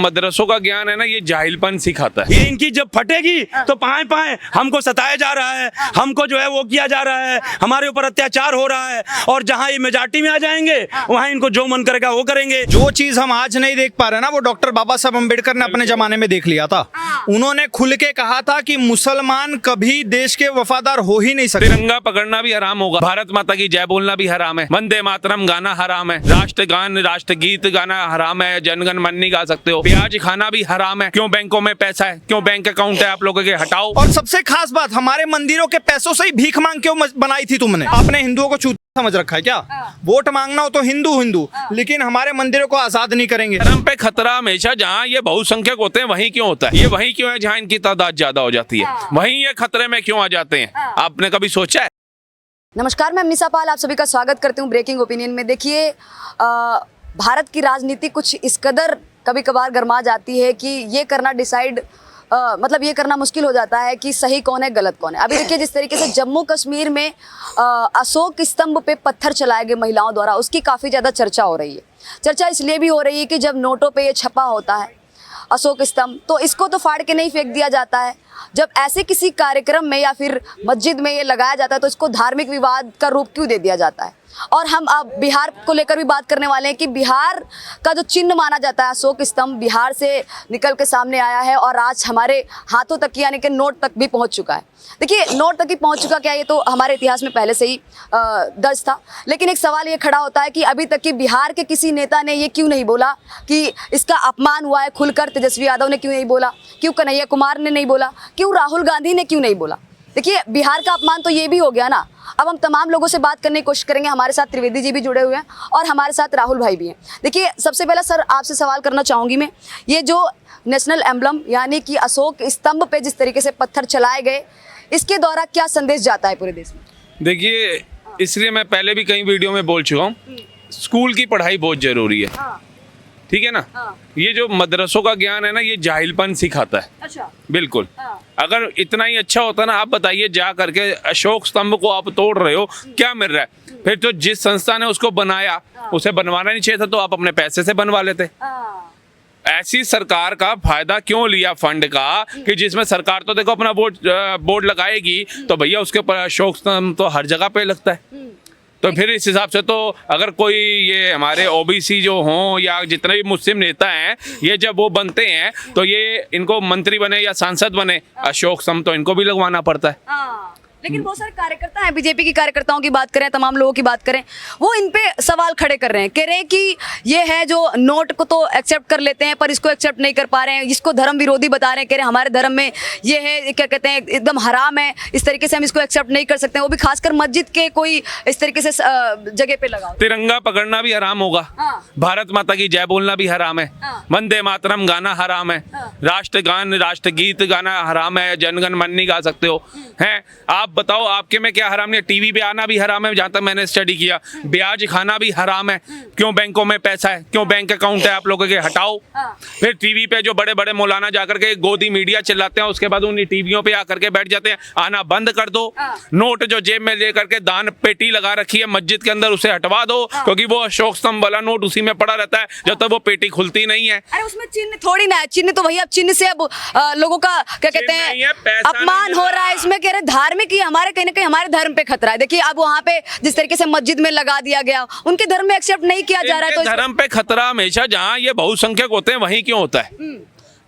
मदरसों का ज्ञान है ना, ये जाहिलपन सिखाता है। ये इनकी जब फटेगी तो पाए पाए हमको सताया जा रहा है, हमको जो है वो किया जा रहा है, हमारे ऊपर अत्याचार हो रहा है, और जहाँ ये मेजॉरिटी में आ जाएंगे वहाँ इनको जो मन करेगा वो करेंगे। जो चीज हम आज नहीं देख पा रहे ना, वो डॉक्टर बाबा साहब अम्बेडकर ने अपने जमाने में देख लिया था। उन्होंने खुल के कहा था कि मुसलमान कभी देश के वफादार हो ही नहीं सकते। तिरंगा पकड़ना भी हराम होगा, भारत माता की जय बोलना भी हराम है, वंदे मातरम गाना हराम है, राष्ट्रगान राष्ट्रगीत गाना हराम है, जनगण मन नहीं गा सकते हो, प्याज खाना भी हराम है। क्यों बैंकों में पैसा है, क्यों बैंक अकाउंट है आप लोगों के, हटाओ। और सबसे खास बात, हमारे मंदिरों के पैसों से ही भीख मांग क्यों बनाई थी तुमने? आपने हिंदुओं को चूतिया समझ रखा है क्या? वोट मांगना हो तो हिंदू, लेकिन हमारे मंदिरों को आजाद नहीं करेंगे। धर्म पे खतरा हमेशा जहाँ ये बहुसंख्यक होते हैं वहीं क्यों होता है? ये वहीं क्यों है जहाँ इनकी तादाद ज्यादा हो जाती है, वहीं ये खतरे में क्यों आ जाते हैं? आपने कभी सोचा है? नमस्कार, मैं मिसा पाल आप सभी का स्वागत करती हूँ ब्रेकिंग ओपिनियन में। देखिए, भारत की राजनीति कुछ इस कदर कभी कभार गर्मा जाती है कि ये करना डिसाइड मतलब ये करना मुश्किल हो जाता है कि सही कौन है गलत कौन है। अभी देखिए, जिस तरीके से जम्मू कश्मीर में अशोक स्तंभ पे पत्थर चलाए गए महिलाओं द्वारा, उसकी काफ़ी ज़्यादा चर्चा हो रही है। चर्चा इसलिए भी हो रही है कि जब नोटों पे ये छपा होता है अशोक स्तंभ, तो इसको तो फाड़ के नहीं फेंक दिया जाता है। जब ऐसे किसी कार्यक्रम में या फिर मस्जिद में ये लगाया जाता है तो इसको धार्मिक विवाद का रूप क्यों दे दिया जाता है? और हम अब बिहार को लेकर भी बात करने वाले हैं कि बिहार का जो चिन्ह माना जाता है अशोक स्तंभ, बिहार से निकल के सामने आया है और आज हमारे हाथों तक यानी कि नोट तक भी पहुंच चुका है। देखिए, नोट तक ही पहुंच चुका क्या, ये तो हमारे इतिहास में पहले से ही दर्ज था। लेकिन एक सवाल ये खड़ा होता है कि अभी तक कि बिहार के किसी नेता ने ये क्यों नहीं बोला कि इसका अपमान हुआ है खुलकर? तेजस्वी यादव ने क्यों नहीं बोला? क्यों कन्हैया कुमार ने नहीं बोला? क्यों राहुल गांधी ने क्यों नहीं बोला? देखिए, बिहार का अपमान तो ये भी हो गया ना। अब हम तमाम लोगों से बात करने की कोशिश करेंगे। हमारे साथ त्रिवेदी जी भी जुड़े हुए हैं और हमारे साथ राहुल भाई भी हैं। देखिए, सबसे पहला सर आपसे सवाल करना चाहूँगी मैं, ये जो नेशनल एम्बलम यानी कि अशोक स्तंभ पे जिस तरीके से पत्थर चलाए गए, इसके द्वारा क्या संदेश जाता है पूरे देश में? देखिए, इसलिए मैं पहले भी कई वीडियो में बोल चुका हूँ, स्कूल की पढ़ाई बहुत जरूरी है। ठीक है ना? ये जो मदरसों का ज्ञान है ना, ये जाहिलपन सिखाता है। अच्छा। बिल्कुल। अगर इतना ही अच्छा होता ना, आप बताइए, जा करके अशोक स्तंभ को आप तोड़ रहे हो, क्या मिल रहा है? फिर तो जिस संस्था ने उसको बनाया उसे बनवाना नहीं चाहिए था, तो आप अपने पैसे से बनवा लेते। ऐसी सरकार का फायदा क्यों लिया फंड का, कि जिसमें सरकार तो देखो अपना बोर्ड लगाएगी, तो भैया उसके ऊपर अशोक स्तंभ तो हर जगह पे लगता है। तो फिर इस हिसाब से तो अगर कोई ये हमारे ओबीसी जो हों या जितने भी मुस्लिम नेता हैं, ये जब वो बनते हैं तो ये इनको मंत्री बने या सांसद बने, अशोक स्तंभ तो इनको भी लगवाना पड़ता है। लेकिन बहुत सारे कार्यकर्ता हैं, बीजेपी के कार्यकर्ताओं की बात करें, तमाम लोगों की बात करें, वो इन पे सवाल खड़े कर रहे हैं, कह रहे हैं कि ये है जो नोट को तो एक्सेप्ट कर लेते हैं पर इसको एक्सेप्ट नहीं कर पा रहे हैं, इसको धर्म विरोधी बता रहे हैं, कह रहे हैं हमारे धर्म में ये है, क्या कहते हैं, एकदम हराम है, इस तरीके से हम इसको एक्सेप्ट नहीं कर सकते हैं। वो भी खासकर मस्जिद के कोई इस तरीके से जगह पे लगा। तिरंगा पकड़ना भी हराम होगा, भारत माता की जय बोलना भी हराम है, वंदे मातरम गाना हराम है, राष्ट्रगान राष्ट्रगीत गाना हराम है, जनगण मन नहीं गा सकते हो। हैं, आप बताओ आपके में क्या हराम नहीं? टीवी पे आना भी हराम है, जहां तक मैंने स्टडी किया, ब्याज खाना भी हराम है। क्यों बैंकों में पैसा है, क्यों बैंक अकाउंट है आप लोगों के, हटाओ। फिर टीवी पे जो बड़े बड़े मौलाना जाकर के गोदी मीडिया चिल्लाते हैं, उसके बाद उन्हीं टीवियों पे आकर के बैठ जाते हैं। आना बंद कर दो। नोट जो जेब में लेकर के दान पेटी लगा रखी है मस्जिद के अंदर, उसे हटवा दो, क्योंकि वो अशोक स्तंभ वाला नोट उसी में पड़ा रहता है जब तक वो पेटी खुलती नहीं है। अरे उसमें चिन्ह थोड़ी ना है, चिन्ह तो भैया, अब चिन्ह से अब लोगों का क्या कहते हैं अपमान हो रहा है। इसमें कह रहे धार्मिक ही हमारे कहीं ना कहीं हमारे धर्म पे खतरा है। देखिए, अब वहाँ पे जिस तरीके से मस्जिद में लगा दिया गया, उनके धर्म में एक्सेप्ट नहीं किया जा रहा है। तो धर्म पे खतरा हमेशा जहाँ ये बहुसंख्यक होते हैं वहीं क्यों होता है?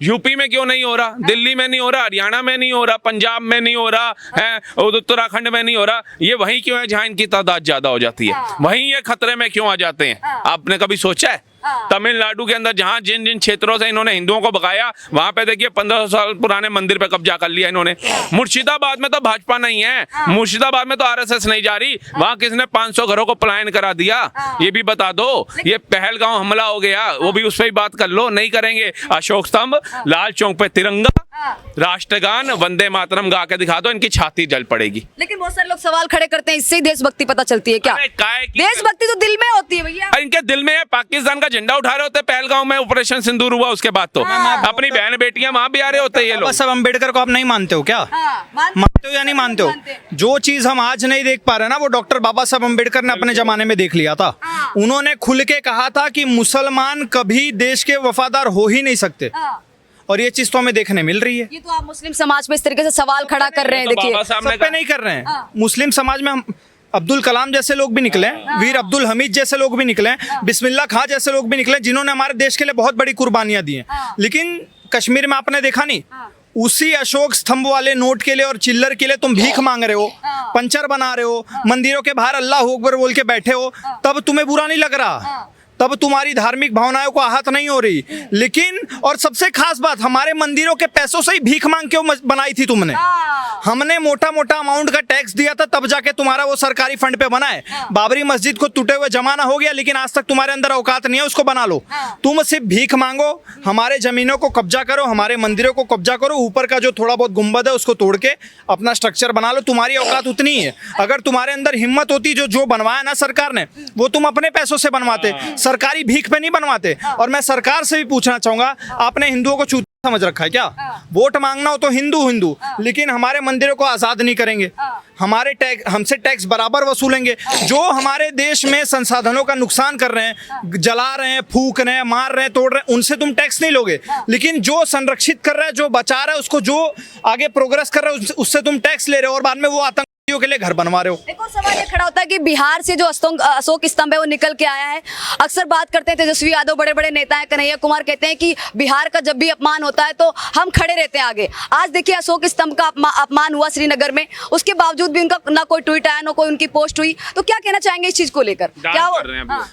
यूपी में क्यों नहीं हो रहा? दिल्ली में नहीं हो रहा, हरियाणा में नहीं हो रहा, पंजाब में नहीं हो रहा है, उत्तराखंड में नहीं हो रहा, ये वहीं क्यों है जहाँ इनकी तादाद ज्यादा हो जाती है? वहीं ये खतरे में क्यों आ जाते हैं? आपने कभी सोचा है? तमिलनाडु के अंदर जहां जिन जिन क्षेत्रों से इन्होंने हिंदुओं को भगाया, वहां पे देखिए 1500 साल पुराने मंदिर पे कब्जा कर लिया इन्होंने। मुर्शिदाबाद में तो भाजपा नहीं है, मुर्शिदाबाद में तो आरएसएस नहीं जा रही, वहां किसने 500 घरों को पलायन करा दिया, ये भी बता दो। ये पहलगांव हमला हो गया, वो भी उस पर बात कर लो। नहीं करेंगे। अशोक स्तंभ, लाल चौक पे तिरंगा, राष्ट्रगान वंदे मातरम गा के दिखा दो, इनकी छाती जल पड़ेगी। लेकिन बहुत सारे लोग सवाल खड़े करते हैं, इससे ही देशभक्ति पता चलती है क्या? अरे काय की- देशभक्ति तो दिल में होती है भैया। इनके दिल में है, पाकिस्तान का झंडा उठा रहे होते पहलगांव में, ऑपरेशन सिंदूर हुआ उसके बाद तो अपनी बहन बेटियां वहां भी आ रहे होते हैं ये बाबा लोग। साहब अम्बेडकर को आप नहीं मानते हो क्या? मानते हो या नहीं मानते हो? जो चीज हम आज नहीं देख पा रहे ना, वो डॉक्टर बाबा साहब अम्बेडकर ने अपने जमाने में देख लिया था। उन्होंने खुल के कहा था कि मुसलमान कभी देश के वफादार हो ही नहीं सकते, और ये चीज तो हमें देखने मिल रही है। ये तो आप मुस्लिम समाज में इस तरीके से सवाल खड़ा कर रहे हैं। तो देखिए बाबा साहब ने सब पे नहीं कर रहे हैं। मुस्लिम समाज में हम अब्दुल कलाम जैसे लोग भी निकले, वीर अब्दुल हमीद जैसे लोग भी निकले, बिस्मिल्लाह खां जैसे लोग भी निकले, जिन्होंने हमारे देश के लिए बहुत बड़ी कुर्बानियां दी हैं। लेकिन कश्मीर में आपने देखा नहीं, उसी अशोक स्तंभ वाले नोट के लिए और चिल्लर के लिए तुम भीख मांग रहे हो, पंचर बना रहे हो, मंदिरों के बाहर अल्लाह अकबर बोल के बैठे हो, तब तुम्हें बुरा नहीं लग रहा, तब तुम्हारी धार्मिक भावनाओं को आहत नहीं हो रही। लेकिन और सबसे खास बात, हमारे मंदिरों के पैसों से ही भीख मांग क्यों बनाई थी तुमने? हमने मोटा मोटा अमाउंट का टैक्स दिया था, तब जाके तुम्हारा वो सरकारी फंड पे बना है। बाबरी मस्जिद को टूटे हुए जमाना हो गया, लेकिन आज तक तुम्हारे अंदर औकात नहीं है उसको बना लो। तुम सिर्फ भीख मांगो, हमारे जमीनों को कब्जा करो, हमारे मंदिरों को कब्जा करो, ऊपर का जो थोड़ा बहुत गुंबद है उसको तोड़ के अपना स्ट्रक्चर बना लो। तुम्हारी औकात उतनी ही है। अगर तुम्हारे अंदर हिम्मत होती, जो बनवाया ना सरकार ने, वो तुम अपने पैसों से बनवाते, सरकारी भीख पे नहीं बनवाते। और मैं सरकार से भी पूछना चाहूंगा, आपने हिंदुओं को चूतिया समझ रखा है क्या? वोट मांगना हो तो हिंदू, लेकिन हमारे मंदिरों को आजाद नहीं करेंगे, हमारे हमसे टैक्स बराबर वसूलेंगे। जो हमारे देश में संसाधनों का नुकसान कर रहे हैं, जला रहे हैं, फूक रहे हैं, मार रहे हैं, तोड़ रहे हैं, उनसे तुम टैक्स नहीं लोगे। लेकिन जो संरक्षित कर रहा है, जो बचा रहा है, उसको जो आगे प्रोग्रेस कर रहा है, उससे तुम टैक्स ले रहे हो, और बाद में वो आतंकवादियों के लिए घर बनवा रहे हो। एक और सवाल ये खड़ा होता है कि बिहार से जो अशोक स्तंभ है वो निकल के आया है। अक्सर बात करते हैं तेजस्वी यादव, बड़े बड़े नेता हैं, कन्हैया कुमार कहते हैं कि बिहार का जब भी अपमान होता है तो हम खड़े रहते हैं आगे। आज देखिए अशोक स्तंभ का अपमान हुआ श्रीनगर में, उसके बावजूद भी उनका ना कोई ट्वीट आया, ना कोई उनकी पोस्ट हुई। तो क्या कहना चाहेंगे इस चीज को लेकर? क्या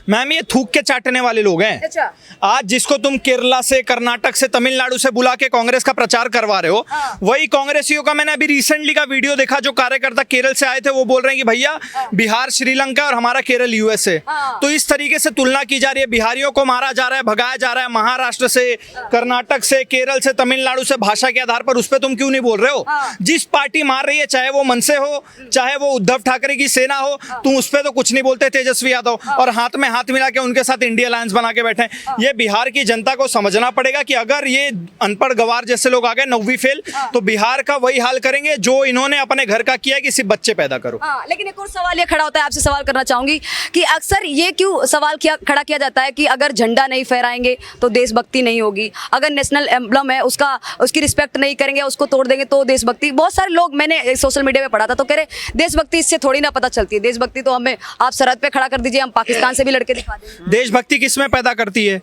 मैम, ये थूक के चाटने वाले लोग हैं। अच्छा। आज जिसको तुम केरला से, कर्नाटक से, तमिलनाडु से बुला के कांग्रेस का प्रचार करवा रहे हो, वही कांग्रेसियों का मैंने अभी रिसेंटली का वीडियो देखा, जो कार्यकर्ता केरल से आए थे, वो बोल रहे हैं कि भैया बिहार श्रीलंका और हमारा केरल यूएसए। तो इस तरीके से तुलना की जा रही है, बिहारियों को मारा जा रहा है, भगाया जा रहा है महाराष्ट्र से, कर्नाटक से, केरल से, तमिलनाडु से, भाषा के आधार पर। उस पर तुम क्यों नहीं बोल रहे हो? जिस पार्टी मार रही है, चाहे वो मनसे हो, चाहे वो उद्धव ठाकरे की सेना हो, तुम उस पर तो कुछ नहीं बोलते तेजस्वी यादव, और हाथ में हाथ मिला के उनके साथ इंडिया अलायंस बना के बैठे। ये बिहार की जनता को समझना पड़ेगा कि अगर ये अनपढ़ गवार जैसे लोग आ गए, 9वीं फेल, तो बिहार का वही हाल करेंगे जो इन्होंने अपने घर का किया कि सिर्फ बच्चे पैदा करो। लेकिन एक और सवाल ये खड़ा होता है, आपसे सवाल करना चाहूंगी कि अक्सर ये क्यों सवाल खड़ा किया जाता है कि अगर झंडा नहीं फहराएंगे तो देशभक्ति नहीं होगी, अगर नेशनल एम्बलम है उसकी रिस्पेक्ट नहीं करेंगे, उसको तोड़ देंगे तो देशभक्ति। बहुत सारे लोग, मैंने सोशल मीडिया पे पढ़ा था, तो कह रहे देशभक्ति इससे थोड़ी ना पता चलती है, देशभक्ति तो हमें आप सरहद पे खड़ा कर दीजिए, हम पाकिस्तान से भी लड़के दिखा देंगे। देशभक्ति किसमें पैदा करती है?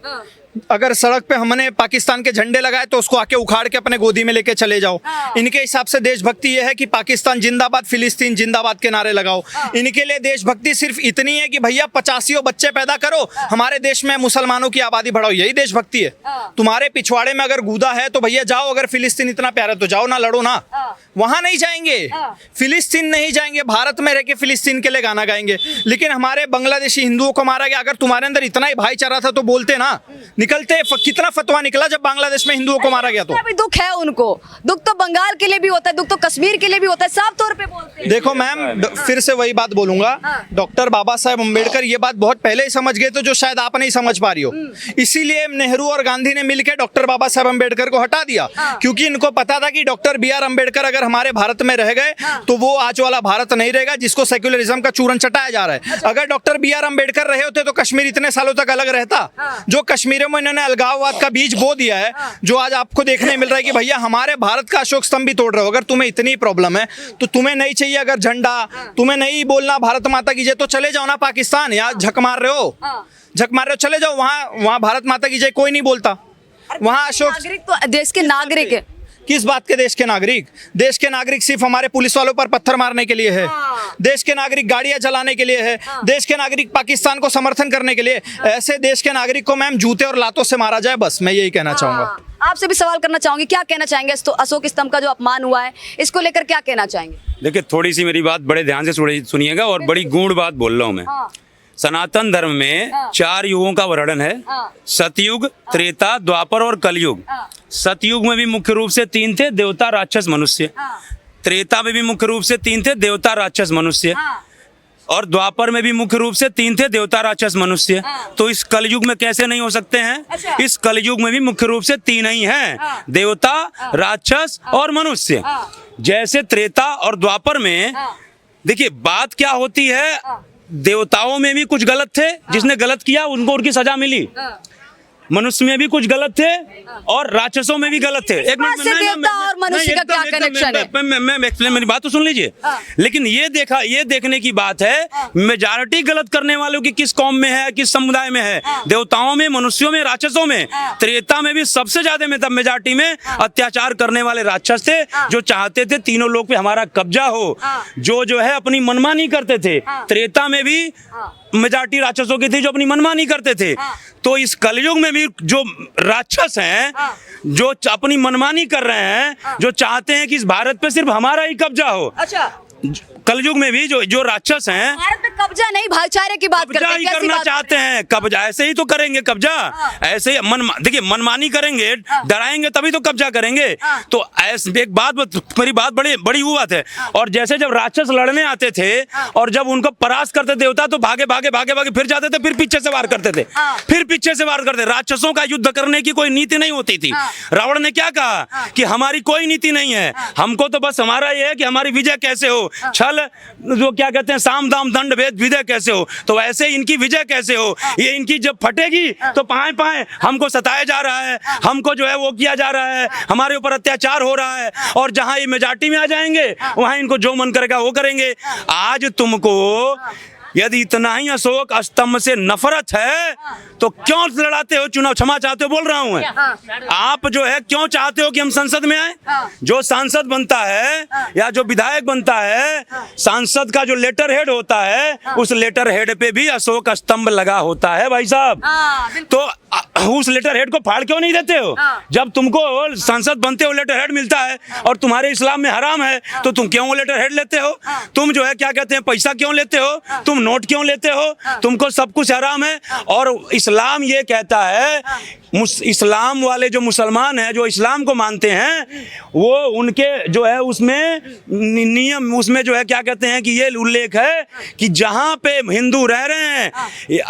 अगर सड़क पे हमने पाकिस्तान के झंडे लगाए तो उसको आके उखाड़ के अपने गोदी में लेके चले जाओ। इनके हिसाब से देशभक्ति ये है कि पाकिस्तान जिंदाबाद, फिलिस्तीन जिंदाबाद के नारे लगाओ। इनके लिए देशभक्ति सिर्फ इतनी है कि भैया 85 बच्चे पैदा करो, हमारे देश में मुसलमानों की आबादी बढ़ाओ, यही देशभक्ति है। तुम्हारे पिछवाड़े में अगर गूदा है तो भैया जाओ, अगर फिलिस्तीन इतना प्यारा तो जाओ ना, लड़ो ना। वहां नहीं जाएंगे, फिलिस्तीन नहीं जाएंगे, भारत में रह के फिलिस्तीन के लिए गाना गाएंगे। लेकिन हमारे बांग्लादेशी हिंदुओं को मारा गया, अगर तुम्हारे अंदर इतना ही भाईचारा था तो बोलते ना, निकलते। कितना फतवा निकला जब बांग्लादेश में हिंदुओं को मारा गया। तो अभी दुख है उनको, दुख तो बंगाल के लिए भी होता है, दुख तो कश्मीर के लिए भी होता है, साफ तौर पे बोलते हैं। देखो मैम, फिर से वही बात बोलूंगा, डॉक्टर बाबा साहेब अम्बेडकर ये बात बहुत पहले ही समझ गए थे, जो शायद आप नहीं समझ पा रही हो। इसीलिए नेहरू और गांधी ने मिलकर डॉक्टर बाबा साहेब अम्बेडकर को हटा दिया, क्योंकि इनको पता था कि डॉक्टर BR अम्बेडकर अगर हमारे भारत में रह गए तो वो आज वाला भारत नहीं रहेगा जिसको सेक्युलरिज्म का चूरन चटाया जा रहा है। अगर डॉक्टर BR अम्बेडकर रहे होते तो कश्मीर इतने सालों तक अलग रहता। जो कश्मीर में इन्होंने अलगाववाद का बीज बो दिया है, जो आज आपको देखने मिल रहा है कि भैया हमारे भारत का अशोक स्तंभ भी तोड़ रहे हो। अगर तुम्हें इतनी प्रॉब्लम है तो तुम्हें नहीं चाहिए अगर झंडा, तुम्हें नहीं बोलना भारत माता की जय, तो चले जाओ ना पाकिस्तान। यहाँ झक मार रहे हो, चले जाओ वहां भारत माता की जय कोई नहीं बोलता। वहां अशोक नागरिक तो देश के नागरिक है। किस बात के देश के नागरिक? देश के नागरिक सिर्फ हमारे पुलिस वालों पर पत्थर मारने के लिए है। देश के नागरिक गाड़ियां जलाने के लिए है। देश के नागरिक पाकिस्तान को समर्थन करने के लिए। ऐसे देश के नागरिक को मैम जूते और लातों से मारा जाए, बस मैं यही कहना चाहूंगा। आपसे भी सवाल करना चाहूंगी, क्या कहना चाहेंगे तो अशोक स्तंभ का जो अपमान हुआ है, इसको लेकर क्या कहना चाहेंगे? देखिए, थोड़ी सी मेरी बात बड़े ध्यान से सुनिएगा, और बड़ी गूढ़ बात बोल रहा हूँ मैं। सनातन धर्म में 4 युगों का वर्णन है, सतयुग, त्रेता, द्वापर और कलयुग। सतयुग में भी मुख्य रूप से 3 थे, देवता राक्षस मनुष्य। त्रेता में भी मुख्य रूप से 3 थे, देवता राक्षस मनुष्य। और द्वापर में भी मुख्य रूप से 3 थे, देवता राक्षस मनुष्य। तो इस कलयुग में कैसे नहीं हो सकते हैं? अच्छा। इस कलयुग में भी मुख्य रूप से 3 ही हैं, देवता, राक्षस और मनुष्य। जैसे त्रेता और द्वापर में देखिए बात क्या होती है, देवताओं में भी कुछ गलत थे, जिसने गलत किया उनको उनकी सजा मिली। मनुष्य में भी कुछ गलत थे और राक्षसों में भी गलत थे। एक बात से देवता और मनुष्य का क्या कनेक्शन है? मैं एक्सप्लेन, मेरी बात तो सुन लीजिए। लेकिन ये देखने की बात है, मेजॉरिटी गलत करने वालों की किस कौम में है, किस समुदाय में है? देवताओं में, मनुष्यों में, राक्षसों में। त्रेता में भी सबसे ज्यादा मेजॉरिटी में अत्याचार करने वाले राक्षस थे, जो चाहते थे तीनों लोक पे हमारा कब्जा हो, जो है अपनी मनमानी करते थे। त्रेता में भी मेजॉरिटी राक्षसों की थी जो अपनी मनमानी करते थे। तो इस कलयुग में भी जो राक्षस हैं, जो अपनी मनमानी कर रहे हैं, जो चाहते हैं कि इस भारत पे सिर्फ हमारा ही कब्जा हो। अच्छा, कलयुग में भी जो राक्षस हैं, भारत में कब्जा नहीं, भाईचारे की बात करते कब्जा हैं। ही कैसी करना बात? चाहते हैं। कब्जा ऐसे ही तो करेंगे कब्जा, ऐसे ही देखिए मनमानी करेंगे, डराएंगे तभी तो कब्जा करेंगे। तो ऐसे एक बात, मेरी बात बड़ी वो बात है। और जैसे जब राक्षस लड़ने आते थे और जब उनको परास्त करते देवता, तो भागे फिर जाते थे, फिर पीछे से वार करते थे, फिर पीछे से वार करते। राक्षसों का युद्ध करने की कोई नीति नहीं होती थी। रावण ने क्या कहा कि हमारी कोई नीति नहीं है, हमको तो बस हमारा ये है कि हमारी विजय कैसे हो, छल जो क्या कहते हैं साम दाम दंड भेद विजय कैसे हो। तो वैसे इनकी विजय कैसे हो, ये इनकी जब फटेगी तो पाए हमको सताया जा रहा है, हमको जो है वो किया जा रहा है, हमारे ऊपर अत्याचार हो रहा है। और जहां ये मेजॉरिटी में आ जाएंगे वहां इनको जो मन करेगा वो करेंगे। आज तुमको यदि इतना ही अशोक स्तंभ से नफरत है तो क्यों लड़ाते हो चुनाव? क्षमा चाहते हो बोल रहा हूं मैं। आप जो है क्यों चाहते हो कि हम संसद में आए? जो सांसद बनता है या जो विधायक बनता है, सांसद का जो लेटर हेड होता है, उस लेटर हेड पे भी अशोक स्तंभ लगा होता है भाई साहब। तो उस लेटर हेड को फाड़ क्यों नहीं देते हो? जब तुमको सांसद बनते हो लेटर हेड मिलता है और तुम्हारे इस्लाम में हराम है, तो तुम क्यों वो लेटर हेड लेते हो? तुम जो है क्या कहते हैं पैसा क्यों लेते हो? तुम नोट क्यों लेते हो? तुमको सब कुछ हराम है। और इस्लाम ये कहता है, इस्लाम वाले जो मुसलमान हैं, जो इस्लाम को मानते हैं, वो उनके जो है उसमें नियम, उसमें जो है क्या कहते हैं कि ये उल्लेख है कि जहां पे हिंदू रह रहे हैं,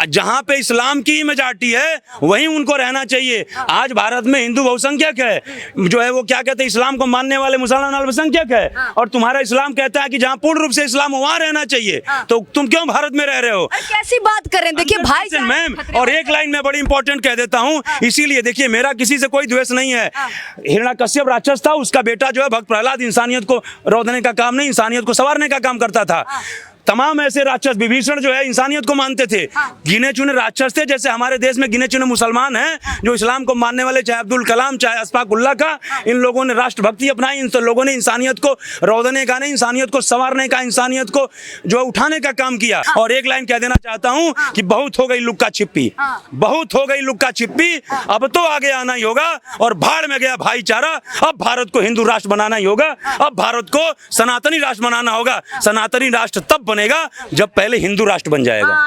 जहां पे इस्लाम की मेजॉरिटी है, वहीं उनको रहना चाहिए। आज भारत में हिंदू बहुसंख्यक है, जो है वो क्या कहते हैं इस्लाम को मानने वाले मुसलमान अल्पसंख्यक है, और तुम्हारा इस्लाम कहता है कि जहां पूर्ण रूप से इस्लाम वहां रहना चाहिए। तो तुम क्यों भारत में रह रहे हो? कैसी बात कर रहे हैं? देखिए भाई मैम, और एक लाइन में बड़ी इंपॉर्टेंट कह देता हूं, इसीलिए देखिए मेरा किसी से कोई द्वेष नहीं है। हिरण्यकश्यप राक्षस था, उसका बेटा जो है भक्त प्रहलाद इंसानियत को रोधने का काम नहीं, इंसानियत को संवारने का काम करता था। तमाम ऐसे राक्षस, विभीषण जो है इंसानियत को मानते थे, गिने चुने राक्षस थे। जैसे हमारे देश में गिने चुने मुसलमान हैं जो इस्लाम को मानने वाले, चाहे अब्दुल कलाम, चाहे अशफाक उल्लाह का, इन लोगों ने राष्ट्रभक्ति अपनाई। इन लोगों ने इंसानियत को रोधने का नहीं, इंसानियत को संवारने का, इंसानियत को जो उठाने का काम किया। और एक लाइन कह देना चाहता हूं कि बहुत हो गई लुक्का छिप्पी, बहुत हो गई लुक्का छिप्पी, अब तो आगे आना ही होगा। और भाड़ में गया भाईचारा, अब भारत को हिंदू राष्ट्र बनाना ही होगा, अब भारत को सनातनी राष्ट्र बनाना होगा। सनातनी राष्ट्र तब बनेगा जब पहले हिंदू राष्ट्र बन जाएगा।